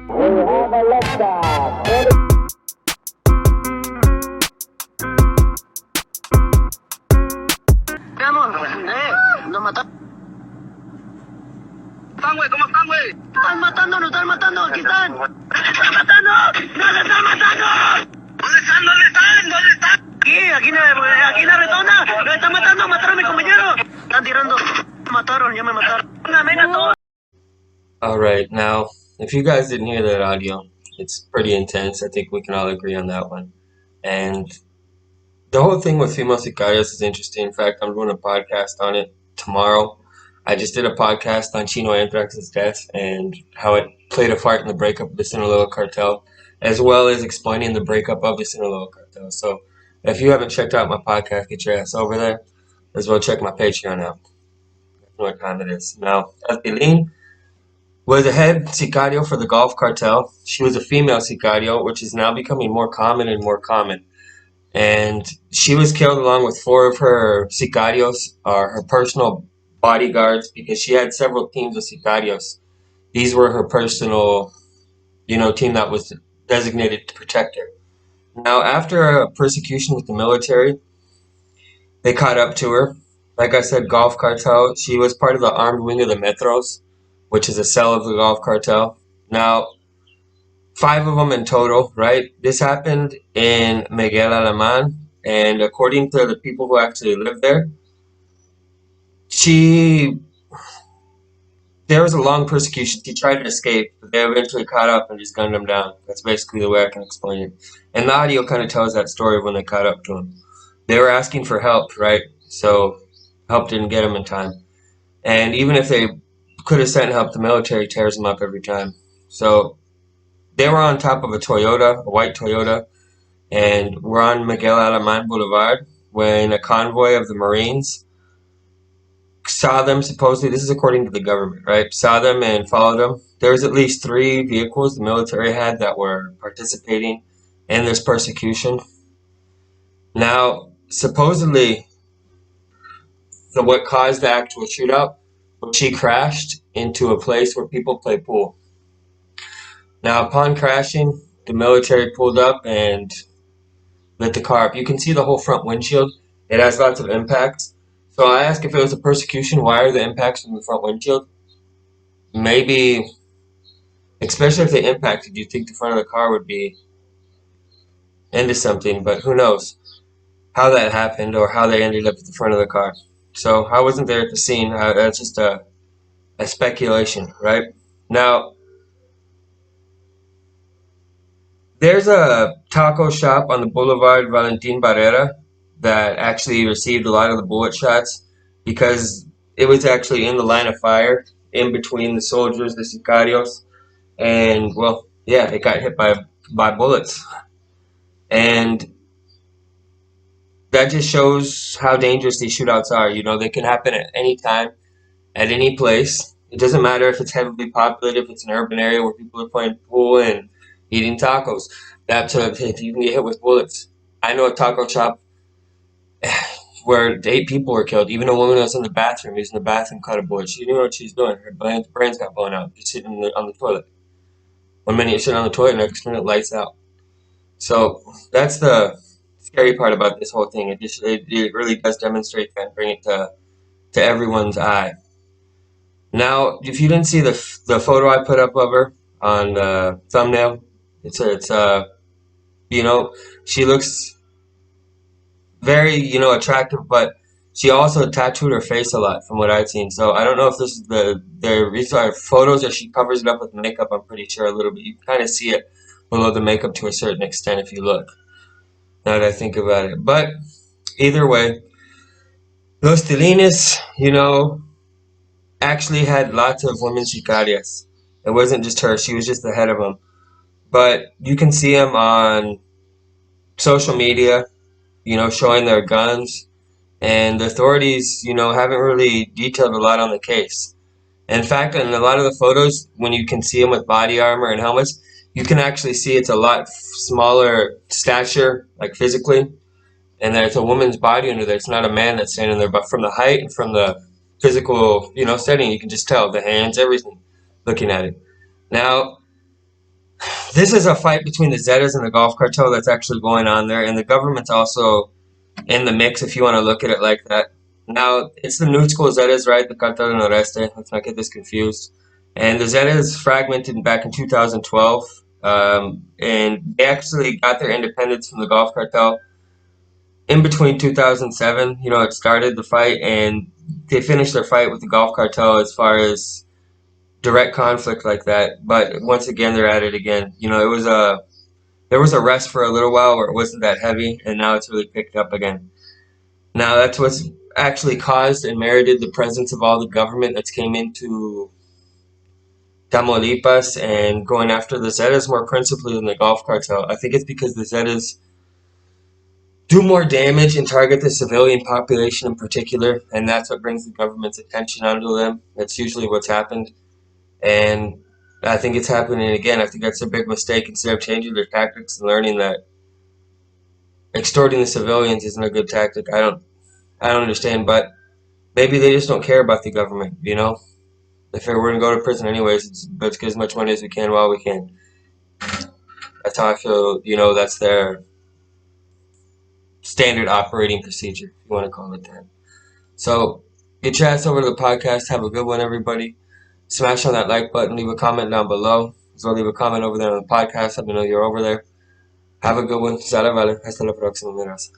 We have a liftoff. Nos mataron. Güey, ¿cómo están, güey? Nos están matando, aquí están. ¡Nos están matando! ¡Nos están matando! ¿Dónde están? Aquí en la redonda. Nos están matando, mataron a mi compañero. Están tirando. Ya me mataron. Amén a todos. Alright, now, if you guys didn't hear that audio, it's pretty intense. I think we can all agree on that one. And the whole thing with female sicarios is interesting. In fact, I'm doing a podcast on it tomorrow. I just did a podcast on Chino Anthrax's death and how it played a part in the breakup of the Sinaloa cartel, as well as explaining the breakup of the Sinaloa cartel. So if you haven't checked out my podcast, get your ass over there. As well check my Patreon out. You know what time it is. Now, Tilín was a head sicario for the Gulf cartel. She was a female sicario, which is now becoming more common and more common. And she was killed along with 4 of her sicarios, or her personal bodyguards, because she had several teams of sicarios. These were her personal, team that was designated to protect her. Now, after a persecution with the military, they caught up to her. Like I said, Gulf cartel. She was part of the armed wing of the Metros, which is a cell of the Gulf cartel. Now, 5 of them in total, right? This happened in Miguel Alemán, and according to the people who actually lived there, there was a long persecution. She tried to escape, but they eventually caught up and just gunned him down. That's basically the way I can explain it. And the audio kind of tells that story of when they caught up to him. They were asking for help, right? So help didn't get them in time. And even if they could have sent help, the military tears them up every time. So they were on top of a Toyota, a white Toyota, and were on Miguel Alemán Boulevard when a convoy of the Marines saw them, supposedly, this is according to the government, right? Saw them and followed them. There was at least 3 vehicles the military had that were participating in this persecution. Now, supposedly, what caused the actual shootout was she crashed into a place where people play pool. Now, upon crashing, the military pulled up and lit the car up. You can see the whole front windshield. It has lots of impacts. So I asked if it was a persecution, why are the impacts from the front windshield? Maybe, especially if they impacted, you'd think the front of the car would be into something, but who knows how that happened or how they ended up at the front of the car. So I wasn't there at the scene. That's just a speculation, right? Now, there's a taco shop on the Boulevard Valentin Barrera that actually received a lot of the bullet shots because it was actually in the line of fire in between the soldiers, the sicarios, and, well, yeah, it got hit by bullets. And that just shows how dangerous these shootouts are. They can happen at any time, at any place. It doesn't matter if it's heavily populated, if it's an urban area where people are playing pool and eating tacos. If you can get hit with bullets. I know a taco shop where 8 people were killed. Even a woman that was in the bathroom, using the bathroom, caught a bullet. She didn't know what she was doing. Her brains got blown out, just sitting on the toilet. 1 minute you're sitting on the toilet, next minute lights out. So that's the scary part about this whole thing. It really does demonstrate that and bring it to everyone's eye. Now, if you didn't see the photo I put up of her on the thumbnail, she looks very, attractive, but she also tattooed her face a lot from what I've seen. So I don't know if this is these are photos or she covers it up with makeup. I'm pretty sure a little bit. You can kind of see it below the makeup to a certain extent if you look. Now that I think about it. But either way, Los Tilines, actually had lots of women sicarias. It wasn't just her. She was just the head of them. But you can see them on social media, showing their guns. And the authorities, haven't really detailed a lot on the case. In fact, in a lot of the photos, when you can see them with body armor and helmets, you can actually see it's a lot smaller stature, like physically. And there's a woman's body under there. It's not a man that's standing there. But from the height and from the physical, setting, you can just tell the hands, everything, looking at it. Now, this is a fight between the Zetas and the Gulf Cartel that's actually going on there, and the government's also in the mix if you want to look at it like that. Now, it's the new school Zetas, right? The Cartel del Noreste. Let's not get this confused. And the Zetas fragmented back in 2012, and they actually got their independence from the Gulf Cartel in between 2007. You know, it started the fight, and they finished their fight with the Gulf Cartel as far as direct conflict like that. But once again, they're at it again. You know, there was a rest for a little while where it wasn't that heavy, and now it's really picked up again. Now that's what's actually caused and merited the presence of all the government that's came into Tamaulipas and going after the Zetas more principally than the Gulf Cartel. I think it's because the Zetas do more damage and target the civilian population in particular, and that's what brings the government's attention onto them. That's usually what's happened, and I think it's happening again. I think that's a big mistake. Instead of changing their tactics and learning that extorting the civilians isn't a good tactic, I don't understand, but maybe they just don't care about the government, you know? If we're gonna go to prison anyways, let's get as much money as we can while we can. That's how I feel, you know, that's their standard operating procedure, if you want to call it that. So, get your ass over to the podcast. Have a good one, everybody. Smash on that like button. Leave a comment down below. So leave a comment over there on the podcast. Let me know you're over there. Have a good one. Sale, vale. Hasta la próxima, miras.